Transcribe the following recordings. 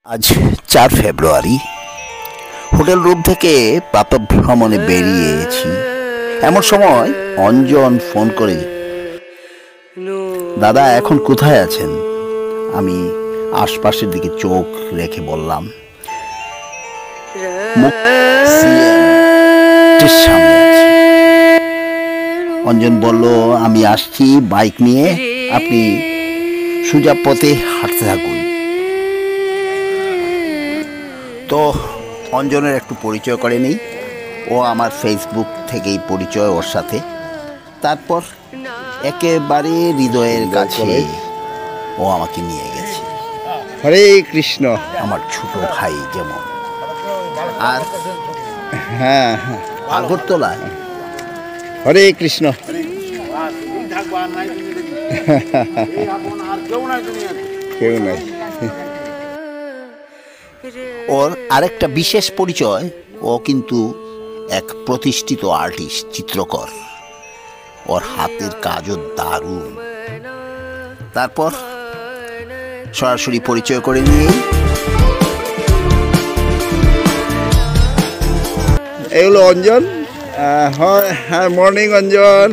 আজ ৪ ফেব্রুয়ারি hotel room থেকে প্রাতঃ ভ্রমণে বেরিয়েছি। এমন সময় অঞ্জন ফোন করে, দাদা এখন কোথায় আছেন? আমি আশপাশের দিকে চোখ রেখে বললাম, সামনে আছি। অঞ্জন বলল, আমি আসছি বাইক নিয়ে, আপনি সোজা পথে হাঁটতে থাকুন। তো অঞ্জনের একটু পরিচয় করে নেই। ও আমার ফেসবুক থেকেই পরিচয় ওর সাথে। তারপর একেবারে হৃদয়ের কাছে ও আমাকে নিয়ে গেছে। হরে কৃষ্ণ। আমার ছোট ভাই যেমন। আর হ্যাঁ, আগরতলায় হরে কৃষ্ণ। কেউ নাই। ওর আরেকটা বিশেষ পরিচয়, ও কিন্তু এক প্রতিষ্ঠিত আর্টিস্ট, চিত্রকর। ওর হাতের কাজও দারুণ। তারপর সরাসরি পরিচয় করে নিয়ে এগুলো অঞ্জন। হ্যাঁ, মর্নিং অঞ্জন।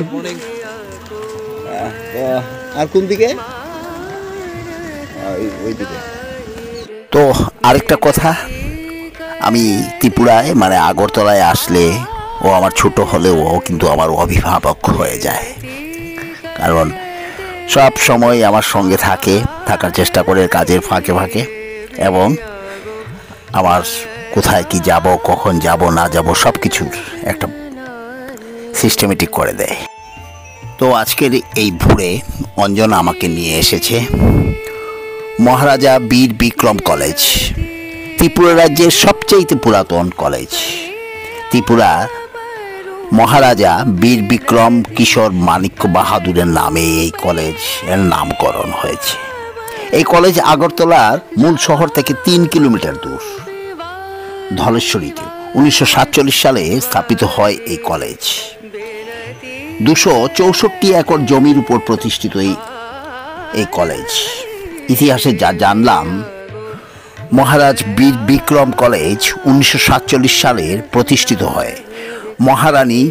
আর কোন দিকে? ওই দিকে। তো আরেকটা কথা, আমি ত্রিপুরায় মানে আগরতলায় আসলে ও আমার ছোট হলেও ও কিন্তু আমার অভিভাবক হয়ে যায়। কারণ সব সময় আমার সঙ্গে থাকার চেষ্টা করে কাজের ফাঁকে ফাঁকে, এবং আমার কোথায় কি যাব, কখন যাব না যাব সব কিছুর একটা সিস্টেমেটিক করে দেয়। তো আজকের এই ভোরে অঞ্জন আমাকে নিয়ে এসেছে মহারাজা বীর বিক্রম কলেজ, ত্রিপুরা রাজ্যের সবচেয়ে পুরাতন কলেজ। ত্রিপুরা মহারাজা বীর বিক্রম কিশোর মাণিক্য বাহাদুরের নামে এই কলেজের নামকরণ হয়েছে। এই কলেজ আগরতলার মূল শহর থেকে ৩ কিলোমিটার দূর, ধলেশ্বরীতে। ১৯৪৭ সালে স্থাপিত হয় এই কলেজ। ২৬৪ একর জমির উপর প্রতিষ্ঠিত এই কলেজ। ইতিহাসে যা জানলাম, মহারাজ বীর বিক্রম কলেজ ১৯৪৭ সালের প্রতিষ্ঠিত হয় মহারানী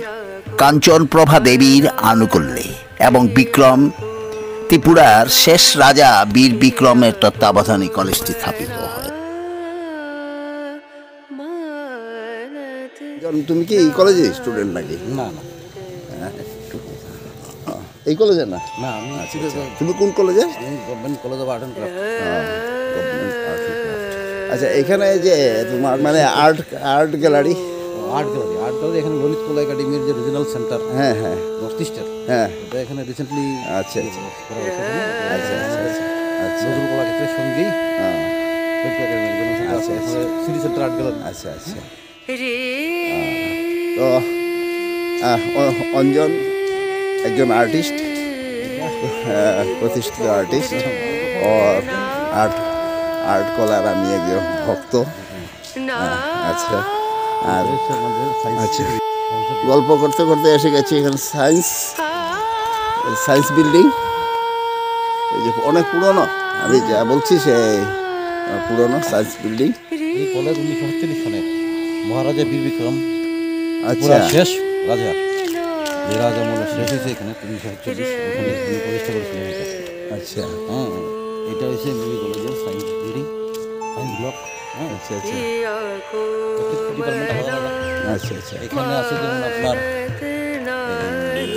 কাঞ্চনপ্রভা দেবীর আনুকূল্যে, এবং বিক্রম ত্রিপুরার শেষ রাজা বীর বিক্রমের তত্ত্বাবধানে কলেজটি স্থাপিত হয়। তুমি কি এই কলেজে স্টুডেন্ট নাকি? না, এই কলেজে না? না, আমি তুমি কোন কলেজে? Government college of art and craft. আচ্ছা, এখানে যে তোমার মানে আর্ট গ্যালারি এখানে ললিত কলা একাডেমির যে রিজনাল সেন্টার, হ্যাঁ হ্যাঁ, নর্থ ইস্টার, হ্যাঁ, এটা এখানে রিসেন্টলি আচ্ছা আচ্ছা আচ্ছা আচ্ছা নজরুল কলা ক্ষেত্রের সঙ্গেই আচ্ছা সিটি সেন্টার আর্ট গ্যালারি। আচ্ছা আচ্ছা। তো অঞ্জন একজন আর্টিস্ট, প্রতিষ্ঠিত আর্টিস্ট। ওর আর্ট কলার আমি একজন ভক্ত। আচ্ছা। আর আচ্ছা, গল্প করতে করতে এসে গেছি এখানে সায়েন্স বিল্ডিং। এই যে অনেক পুরনো, আমি যা বলছি সে পুরনো সায়েন্স বিল্ডিং। এই কলেজ ১৯৪৭ সালে মহারাজা বীর বিক্রম, আচ্ছা, শেষ রাজা, যে রাজা মনে শেষ হয়েছে এখানে ১৯৪৭, ওখানে তিনি প্রতিষ্ঠা করেছিলেন এটা। আচ্ছা, হ্যাঁ, এটা হচ্ছে বিবি কলেজের সায়েন্স বিল্ডিং, সায়েন্স ব্লক। হ্যাঁ, আচ্ছা আচ্ছা ডিপার্টমেন্ট আলাদা আলাদা। আচ্ছা আচ্ছা। এখানে আছে যেমন আপনার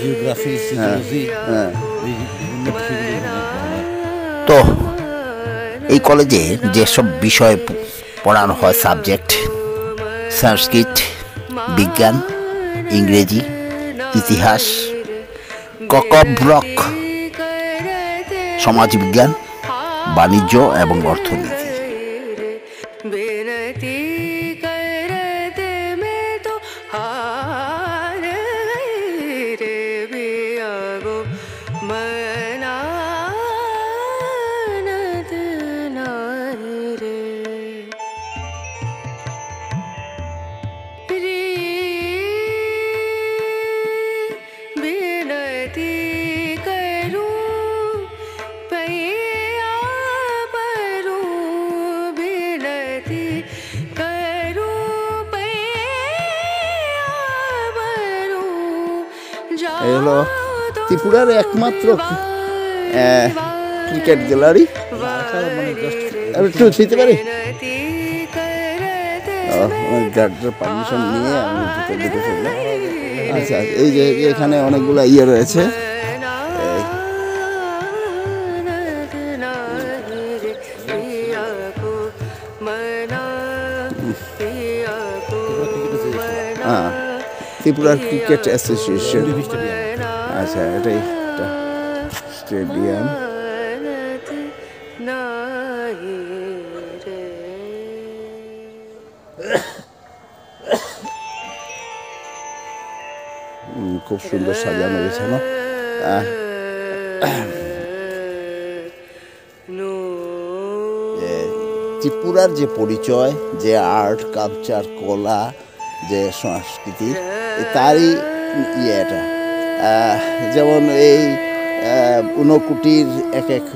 জিওগ্রাফি, সিজিওলজি, হ্যাঁ, বিভিন্ন বিষয়গুলো এখানে পড়ানো হয়। তো এই কলেজে যেসব বিষয় পড়ানো হয়, সাবজেক্ট সংস্কৃত, বিজ্ঞান, ইংরেজি, ইতিহাস, ককব্রক, সমাজবিজ্ঞান, বাণিজ্য এবং অর্থনীতি। হলো ত্রিপুরার একমাত্র ক্রিকেট গ্যালারি। একটু ছুঁতে পারি? গার্ডের পারমিশন নিয়ে আমি ভিতর দিকে চললাম। আচ্ছা, এই যে এখানে অনেকগুলো ইয়ে রয়েছে। হ্যাঁ, ত্রিপুরা ক্রিকেট অ্যাসোসিয়েশন। আচ্ছা, এটাই স্টেডিয়াম। খুব সুন্দর সাজানো গোছানো। ত্রিপুরার যে পরিচয়, যে আর্ট, কালচার, কলা, যে সংস্কৃতি, তারই এটা। যেমন এই ঊনকুটির এক এক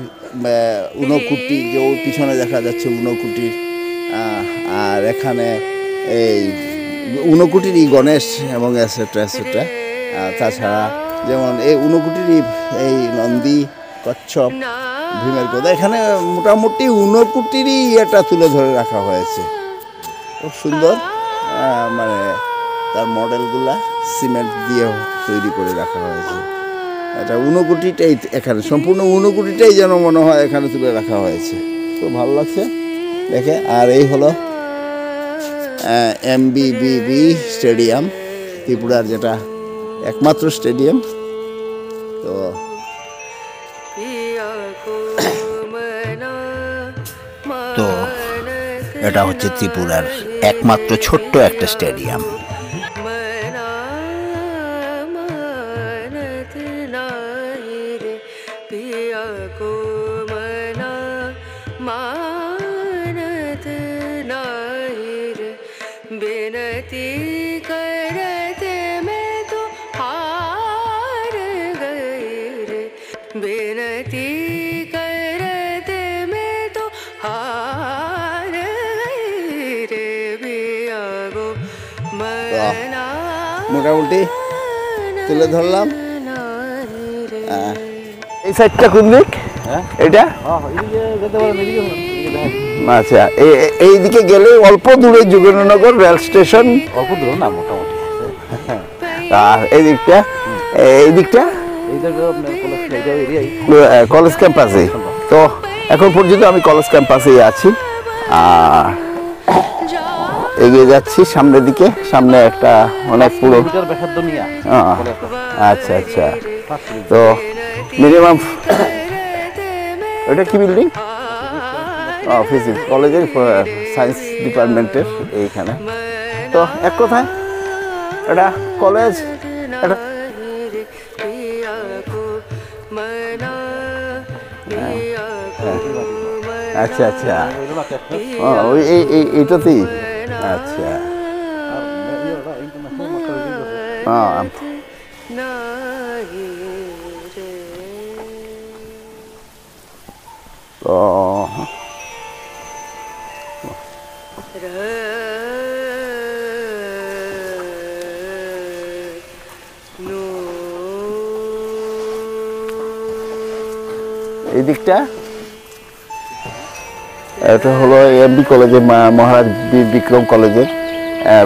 ঊনকুটি, যে ওর পিছনে দেখা যাচ্ছে ঊনকুটির, আর এখানে এই ঊনকুটিরই গণেশ এবং এটসেট্রা এটসেট্রা। তাছাড়া যেমন এই ঊনকুটিরই এই নন্দী, কচ্ছপ, ভীমের কথা, এখানে মোটামুটি ঊনকুটিরই এটা তুলে ধরে রাখা হয়েছে। খুব সুন্দর, মানে তার মডেলগুলা সিমেন্ট দিয়ে তৈরি করে রাখা হয়েছে। এটা ঊনকুটিটাই, এখানে সম্পূর্ণ ঊনকুটিটাই যেন মনে হয় এখানে তুলে রাখা হয়েছে। খুব ভালো লাগছে দেখে। আর এই হলো MBBB স্টেডিয়াম, ত্রিপুরার যেটা একমাত্র স্টেডিয়াম। তো এটা হচ্ছে ত্রিপুরার একমাত্র ছোট্ট একটা স্টেডিয়াম। মোটামুটি তুলে ধরলাম। এই সাইডটা কোন দিক? এটা আচ্ছা, এইদিকে গেলে অল্প দূরে যোগেন্দ্রনগর রেল স্টেশন। অল্প দূর না, মোটামুটি। আর এই দিকটা, এই দিকটা কলেজ ক্যাম্পাসে। তো এখন পর্যন্ত আমি কলেজ ক্যাম্পাসেই আছি, আর এগিয়ে যাচ্ছি সামনের দিকে। সামনে একটা অনেক পুরো। আচ্ছা আচ্ছা, তো মিনিমাম এটা কি বিল্ডিং? ফিজিক্স কলেজের সায়েন্স ডিপার্টমেন্টের এইখানে। তো এক কথায় এটা কলেজ। এটা আচ্ছা আচ্ছা, ওই এইটাতেই। আচ্ছা, এই দিকটা এটা হলো এমবি কলেজের, মহারাজ বীর বিক্রম কলেজের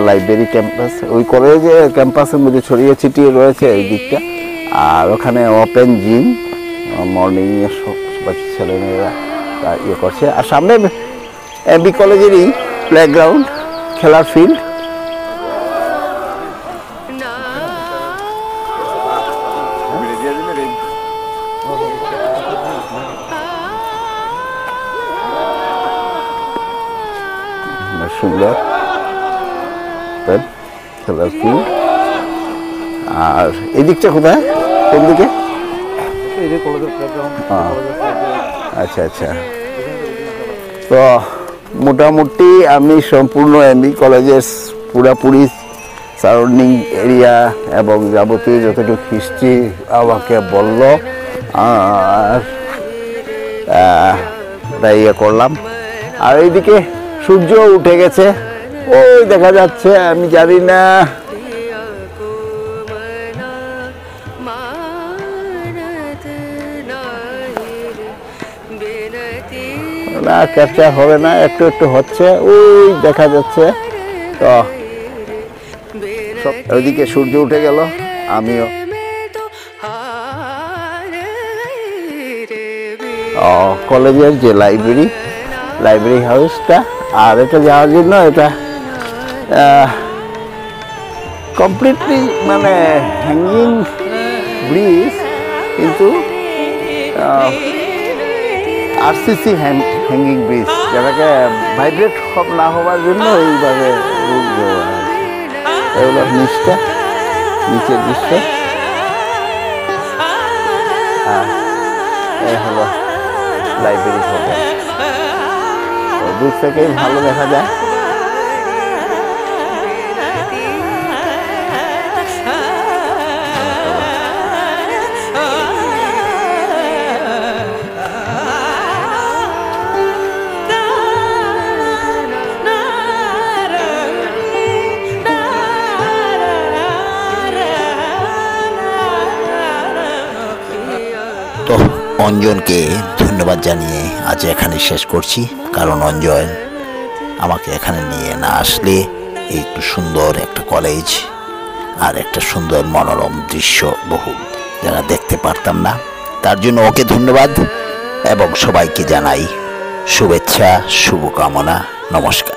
লাইব্রেরি ক্যাম্পাস। ওই কলেজের ক্যাম্পাসের মধ্যে ছড়িয়ে ছিটিয়ে রয়েছে এই দিকটা। আর ওখানে ওপেন জিম, মর্নিংয়ে সব ছেলেমেয়েরা ইয়ে করছে। আর সামনে এমবি কলেজেরই প্লেগ্রাউন্ড, খেলার ফিল্ড। সুন্দর খেলার ফিল্ড। আর এই দিকটা কোথায়, কোন দিকে? আচ্ছা আচ্ছা, তো মোটামুটি আমি সম্পূর্ণ এমবি কলেজের পুরাপুরি সারাউন্ডিং এরিয়া এবং যাবতীয় যতটুকু হিস্ট্রি আমাকে বলল, আর ইয়ে করলাম। আর এইদিকে সূর্য উঠে গেছে, ওই দেখা যাচ্ছে, আমি জানি না ক্যাপচার হবে না, একটু একটু হচ্ছে, ওই দেখা যাচ্ছে। তো ওইদিকে সূর্য উঠে গেল, আমিও কলেজের যে লাইব্রেরি হাউসটা, আর এটা যাওয়ার জন্য এটা কমপ্লিটলি মানে হ্যাঙ্গিং ব্রিজ, কিন্তু আরসিসি হ্যাঙ্গিং ব্রিজ, যেটাকে ভাইব্রেট না হওয়ার জন্য এইভাবে এগুলো নিচের দৃশ্য। এই হলো লাইব্রেরি ভবন, দূর থেকেই ভালো দেখা যায়। তো অঞ্জনকে ধন্যবাদ জানিয়ে আজ এখানে শেষ করছি, কারণ অঞ্জন আমাকে এখানে নিয়ে না আসলে এই একটু সুন্দর একটা কলেজ আর একটা সুন্দর মনোরম দৃশ্য বহু যারা দেখতে পারতাম না। তার জন্য ওকে ধন্যবাদ এবং সবাইকে জানাই শুভেচ্ছা, শুভকামনা, নমস্কার।